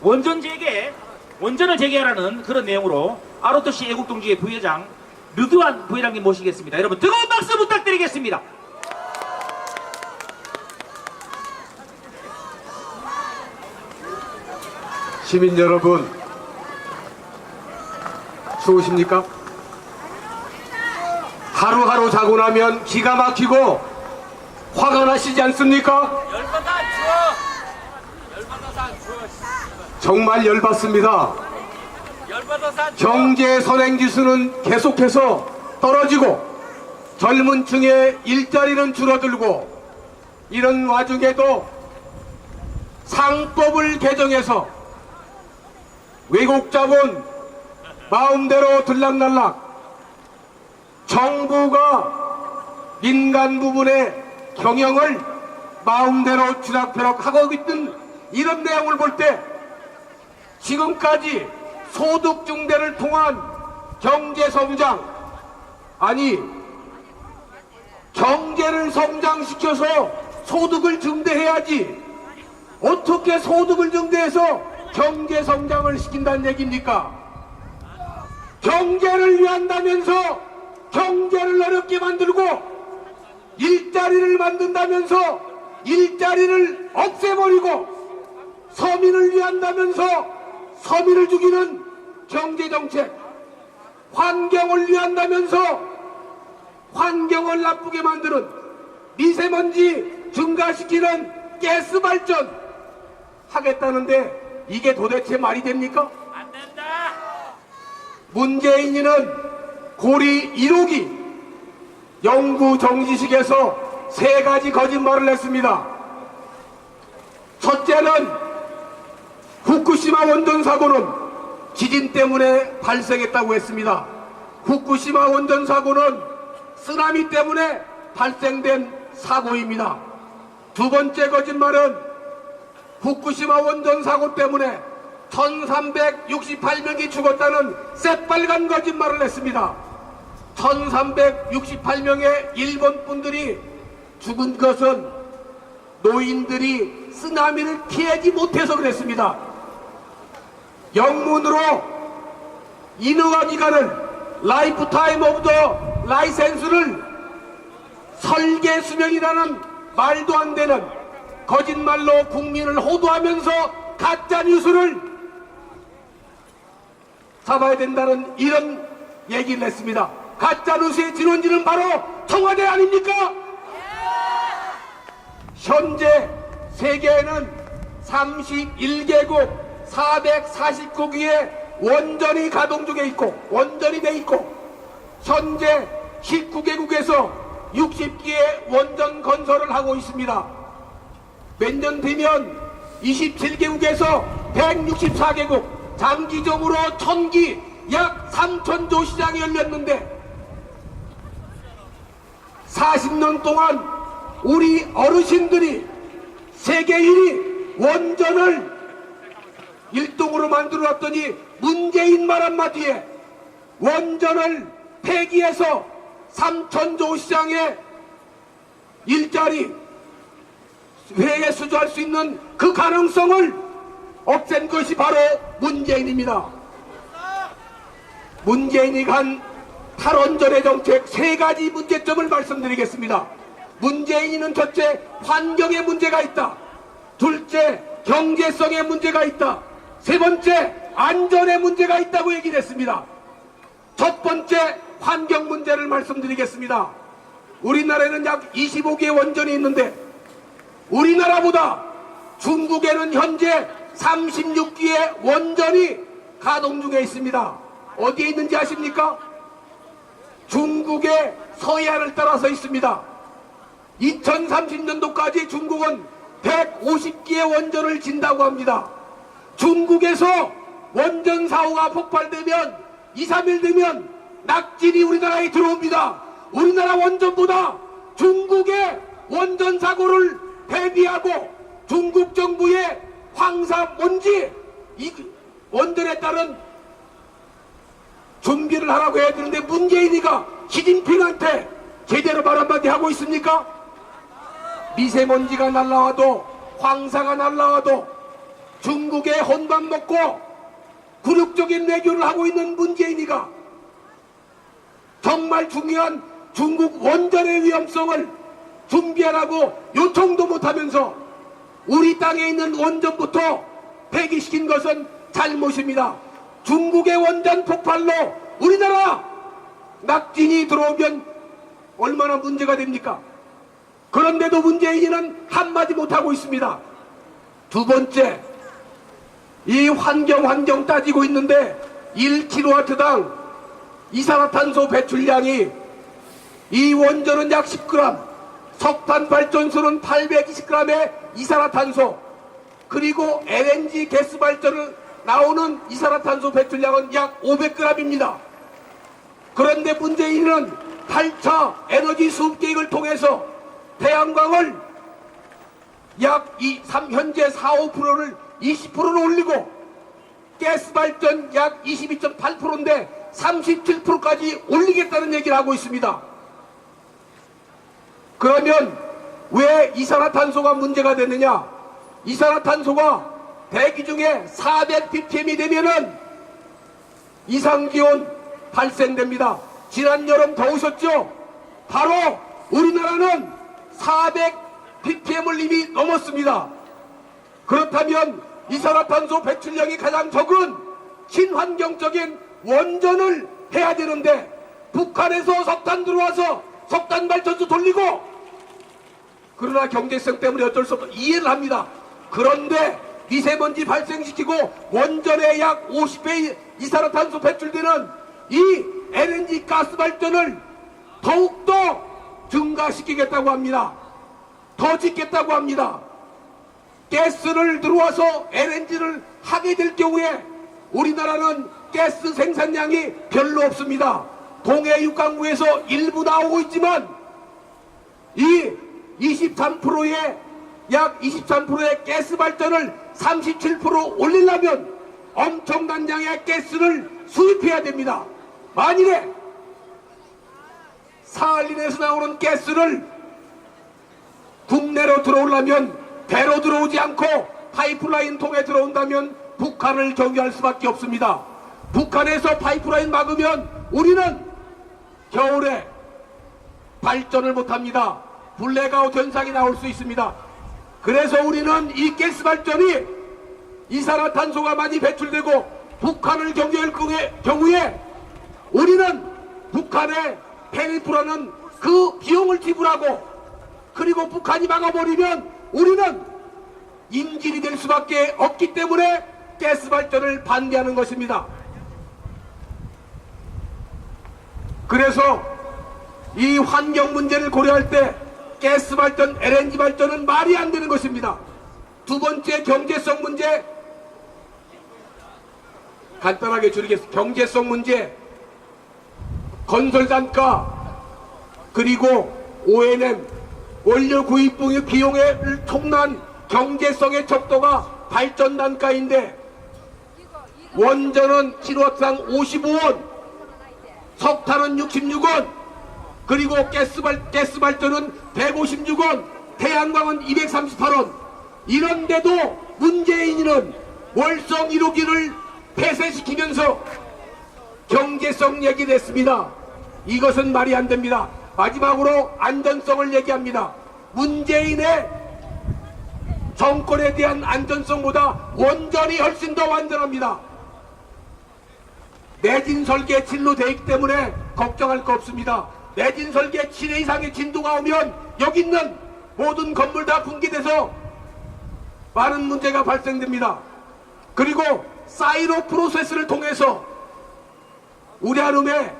원전을 재개하라는 그런 내용으로 아로토시 애국동지회 부회장 르드완 부회장님 모시겠습니다. 여러분 뜨거운 박수 부탁드리겠습니다. 시민 여러분, 추우십니까? 하루하루 자고 나면 기가 막히고 화가 나시지 않습니까? 열받아 안 추워. 열받아서 안 추워. 정말 열받습니다. 열받아서 안 추워. 경제 선행지수는 계속해서 떨어지고 젊은 층의 일자리는 줄어들고 이런 와중에도 상법을 개정해서 외국 자본 마음대로 들락날락, 정부가 민간 부분의 경영을 마음대로 쥐락펴락하고 있는 이런 내용을 볼 때 지금까지 소득 증대를 통한 경제 성장, 아니 경제를 성장시켜서 소득을 증대해야지 어떻게 소득을 증대해서 경제 성장을 시킨다는 얘기입니까? 경제를 위한다면서 경제를 어렵게 만들고 일자리를 만든다면서 일자리를 없애버리고 서민을 위한다면서 서민을 죽이는 경제정책, 환경을 위한다면서 환경을 나쁘게 만드는 미세먼지 증가시키는 가스 발전 하겠다는데 이게 도대체 말이 됩니까? 안 된다. 문재인이는 고리 1호기 영구 정지식에서 3가지 거짓말을 했습니다. 첫째는 후쿠시마 원전 사고는 지진 때문에 발생했다고 했습니다. 후쿠시마 원전 사고는 쓰나미 때문에 발생된 사고입니다. 두 번째 거짓말은 후쿠시마 원전 사고 때문에 1368명이 죽었다는 새빨간 거짓말을 했습니다. 1368명의 일본 분들이 죽은 것은 노인들이 쓰나미를 피하지 못해서 그랬습니다. 영문으로 인허가 기간을 라이프 타임 오브 더 라이센스를 설계 수명이라는 말도 안 되는 거짓말로 국민을 호도하면서 가짜 뉴스를 잡아야 된다는 이런 얘기를 했습니다. 가짜 뉴스의 진원지는 바로 청와대 아닙니까? 현재 세계에는 31개국 449개의 원전이 가동 중에 있고 원전이 돼 있고 현재 19개국에서 60개의 원전 건설을 하고 있습니다. 몇 년 뒤면 27개국에서 164개국 장기적으로 1000기 약 3000조 시장이 열렸는데 40년 동안 우리 어르신들이 세계 1위 원전을 일동으로 만들어놨더니 문재인 말 한마디에 원전을 폐기해서 3000조 시장의 일자리 회계 수주할 수 있는 그 가능성을 없앤 것이 바로 문재인입니다. 문재인이 간 탈원전의 정책 3가지 문제점을 말씀드리겠습니다. 문재인은 첫째 환경에 문제가 있다. 둘째 경제성에 문제가 있다. 세 번째 안전에 문제가 있다고 얘기를 했습니다. 첫 번째 환경 문제를 말씀드리겠습니다. 우리나라에는 약 25개의 원전이 있는데 우리나라보다 중국에는 현재 36기의 원전이 가동 중에 있습니다. 어디에 있는지 아십니까? 중국의 서해안을 따라서 있습니다. 2030년도까지 중국은 150기의 원전을 진다고 합니다. 중국에서 원전 사고가 폭발되면 2, 3일 되면 낙진이 우리나라에 들어옵니다. 우리나라 원전보다 중국의 원전 사고를 대비하고 중국 정부의 황사 먼지 이 원전에 따른 준비를 하라고 해야 되는데 문재인이가 시진핑한테 제대로 말 한마디 하고 있습니까? 미세먼지가 날라와도 황사가 날라와도 중국에 혼밥 먹고 굴욕적인 외교를 하고 있는 문재인이가 정말 중요한 중국 원전의 위험성을 준비하라고 요청도 못하면서 우리 땅에 있는 원전부터 폐기시킨 것은 잘못입니다. 중국의 원전 폭발로 우리나라 낙진이 들어오면 얼마나 문제가 됩니까? 그런데도 문재인은 한마디 못하고 있습니다. 두 번째, 이 환경 따지고 있는데 1kW당 이산화탄소 배출량이 이 원전은 약 10g, 석탄 발전소는 820g의 이산화탄소, 그리고 LNG 가스 발전을 나오는 이산화탄소 배출량은 약 500g입니다. 그런데 문재인은 8차 에너지 수급 계획을 통해서 태양광을 약 현재 4~5%를 20%로 올리고 가스 발전 약 22.8%인데 37%까지 올리겠다는 얘기를 하고 있습니다. 그러면 왜 이산화탄소가 문제가 되느냐? 이산화탄소가 대기 중에 400ppm이 되면은 이상기온 발생됩니다. 지난 여름 더우셨죠? 바로 우리나라는 400ppm을 이미 넘었습니다. 그렇다면 이산화탄소 배출량이 가장 적은 친환경적인 원전을 해야 되는데 북한에서 석탄 들어와서 석탄 발전소 돌리고, 그러나 경제성 때문에 어쩔 수 없어 이해를 합니다. 그런데 미세먼지 발생시키고 원전에 약 50배 이산화탄소 배출되는 이 LNG 가스 발전을 더욱더 증가시키겠다고 합니다. 더 짓겠다고 합니다. 가스를 들어와서 LNG를 하게 될 경우에 우리나라는 가스 생산량이 별로 없습니다. 동해 육강구에서 일부 나오고 있지만 이 23%의 약 23%의 가스 발전을 37% 올리려면 엄청난 양의 가스를 수입해야 됩니다. 만일에 사할린에서 나오는 가스를 국내로 들어오려면 배로 들어오지 않고 파이프라인 통해 들어온다면 북한을 경유할 수밖에 없습니다. 북한에서 파이프라인 막으면 우리는 겨울에 발전을 못합니다. 블랙아웃 현상이 나올 수 있습니다. 그래서 우리는 이 가스 발전이 이산화탄소가 많이 배출되고 북한을 경유할 경우에 우리는 북한에 페니프라는 그 비용을 지불하고, 그리고 북한이 막아버리면 우리는 인질이 될 수밖에 없기 때문에 가스 발전을 반대하는 것입니다. 그래서 이 환경 문제를 고려할 때 가스 발전, LNG 발전은 말이 안 되는 것입니다. 두 번째, 경제성 문제. 간단하게 줄이겠습니다. 경제성 문제, 건설 단가, 그리고 O&M, 원료 구입 등의 비용을 총난 경제성의 척도가 발전 단가인데 원전은 킬로와트당 55원, 석탄은 66원, 그리고 가스 발전은 156원, 태양광은 238원. 이런데도 문재인은 월성 1호기를 폐쇄시키면서 경제성 얘기를 했습니다. 이것은 말이 안 됩니다. 마지막으로 안전성을 얘기합니다. 문재인의 정권에 대한 안전성보다 원전이 훨씬 더 완전합니다. 내진 설계 진로 되어 있기 때문에 걱정할 거 없습니다. 내진 설계 7회 이상의 진도가 오면 여기 있는 모든 건물 다 붕괴돼서 많은 문제가 발생됩니다. 그리고 사이로 프로세스를 통해서 우량음의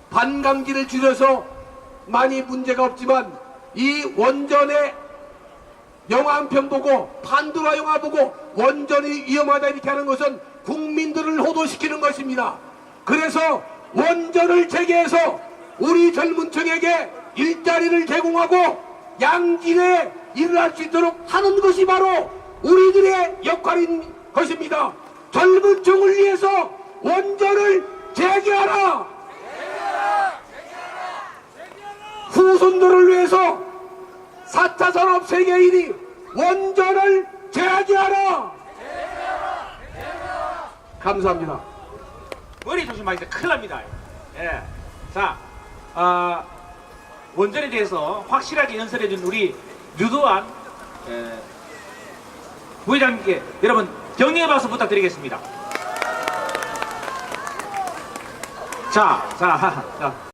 반감기를 줄여서 많이 문제가 없지만 이 원전의 영화 한 편 보고 판도라 영화 보고 원전이 위험하다 이렇게 하는 것은 국민들을 호도시키는 것입니다. 그래서 원전을 재개해서 우리 젊은 층에게 일자리를 제공하고 양질의 일을 할 수 있도록 하는 것이 바로 우리들의 역할인 것입니다. 젊은 층을 위해서 원전을 재개하라! 후손들을 위해서 4차 산업 세계 1위 원전을 재개하라! 감사합니다. 머리 조심하세요. 큰일 납니다. 예. 자, 원전에 대해서 확실하게 연설해준 우리 류도환 부회장님께 여러분 격려의 박수 부탁드리겠습니다. 자.